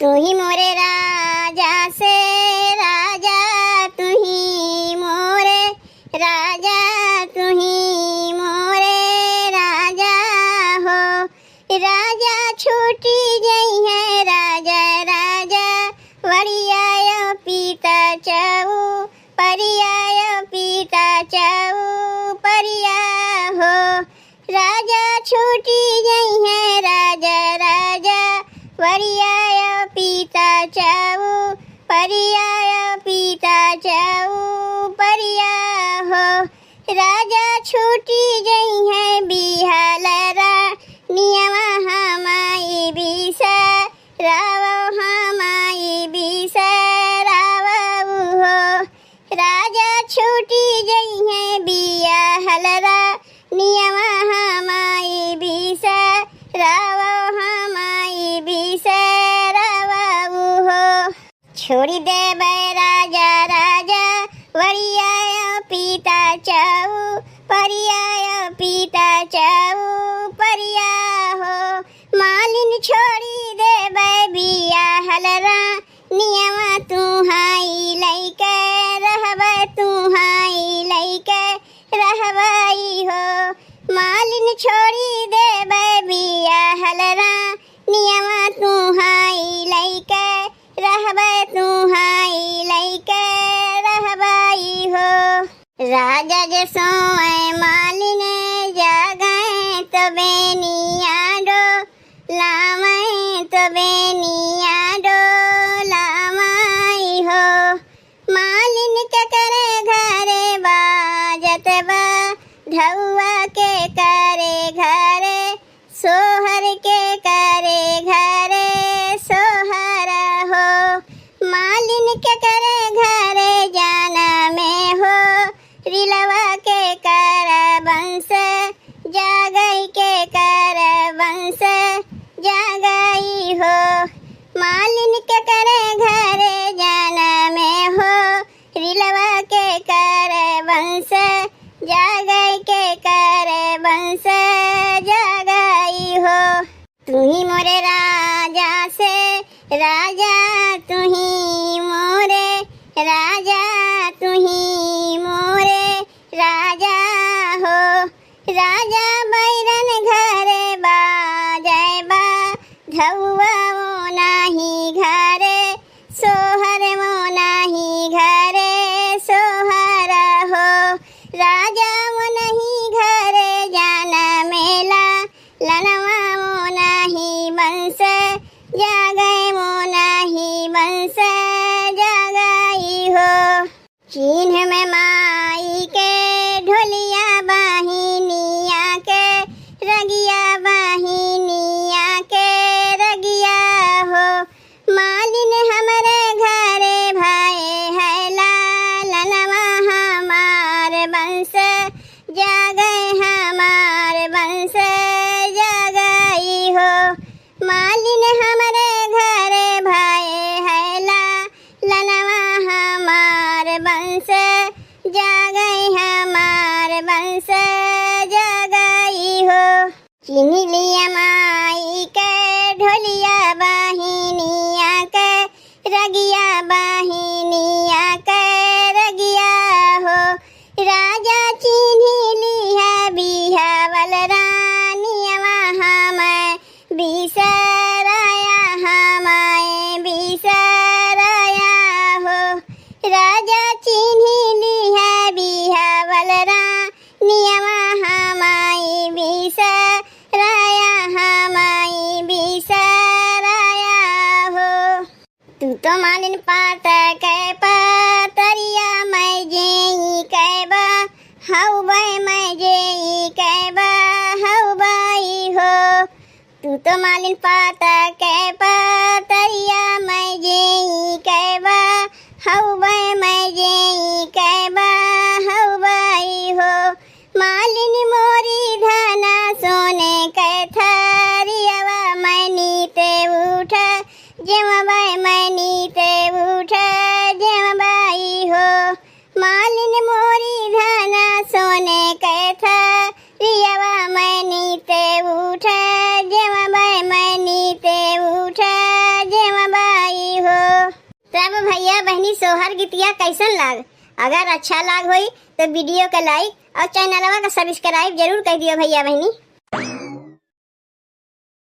तू ही मोरे राजा से राजा, तू ही मोरे राजा, तू ही मोरे राजा हो। राजा छूटी गई है राजा राजा, वरियाय पीता चाऊ परियाय पीता चाऊ परिया हो। राजा छूटी गई है राजा राजा, वरियाय पीता चाऊ परियाय पीता चाऊ परिया हो। राजा छूटी गई है बिहालरा, नियमा हमाई बिसा राव हमाई बिसा राव हो। राजा छूटी गई है बिया हलरा, नियमा हमाई बिसा राव हमाई बिसा राव हो। छोड़ी दे राजा राजा, वरियाय पीता चाऊ परियाय पीता चाऊ परिया हो। मालिन छोड़ी दे बिया हलरा, नियमा तू हाई लैके रहब तू हाई लैके रहबाई हो। मालिन छोड़ी दे बिया हलरा, नियमा तू हाई लैके रहब तू हाई लैके रहबाई हो। राजा जे सोए मालिन जागए तो बेनिया डो लामय तो बेनिया डो लामाई हो। मालिन के करे घरे बाजत बा, ढौआ के करे घरे सोहर के करे घरे सोहर हो। मालिन के करे घरे जाना में हो, रिलवा के कर बंस जागई के कर बंस जागई हो। मालिन के करे घरे जाना में हो, रिलवा के कर बंस जागई के कर बंस जागई हो। तू ही मोरे राजा से राजा, तू ही मोरे राजा, तू ही मोरे राजा हो। राजा बैरन घरे बाजय बा, ढौआ वो नाही घरे सोहर वो नाही घरे सोहर हो। राजा वो नहीं घरे जाना मेला, लनवा वो नाही बंस जागय वो नाही बंस जागई हो। चिन्ह में माई के ढोलिया बाहिनिया के रगिया बाहिनिया के रगिया हो। मालिन हमरे घरे भाई है लालनवा हमार बंस जागय हमार बंस जागई हो। मालिन हमरे घरे भाई है लालनवा हमार बंस जागई हमार बंस जागई हो। चिन्ह लिया माई के ढोलिया बाहिनिया के रगिया बाहिनिया के रगिया हो। राजा चिन्ह लिया बिहावल रानियवा हमें बिसराया हमें बिसराया हो। राजा चिन्ह लिया बिहावल रानियवा हमाई बिसराया हमाई बिसराया हो। तू तो मालिन पात के पातरिया मैं जेई कैबा हऊ बाई मैं जेई कैबा हऊ बाई हो। तू तो मालिन पात के पातरिया मैं जेई कैबा हऊ बाई मैं जेई कैबा हऊ बाई हो। मालिन मोरी धना सोने के थरियावा मैं नीते उठा जेवा बाई मैं नीते उठा जेवा बाई हो। मालिन मोरी धना सोने के थरियावा मैं नीते उठा जेवा बाई मैं नीते उठा जेवा बाई सोहर गीतिया कैसन लाग। अगर अच्छा लाग होई तो वीडियो का लाइक और चैनलवा का सब्सक्राइब जरूर कर दियो भैया बहनी।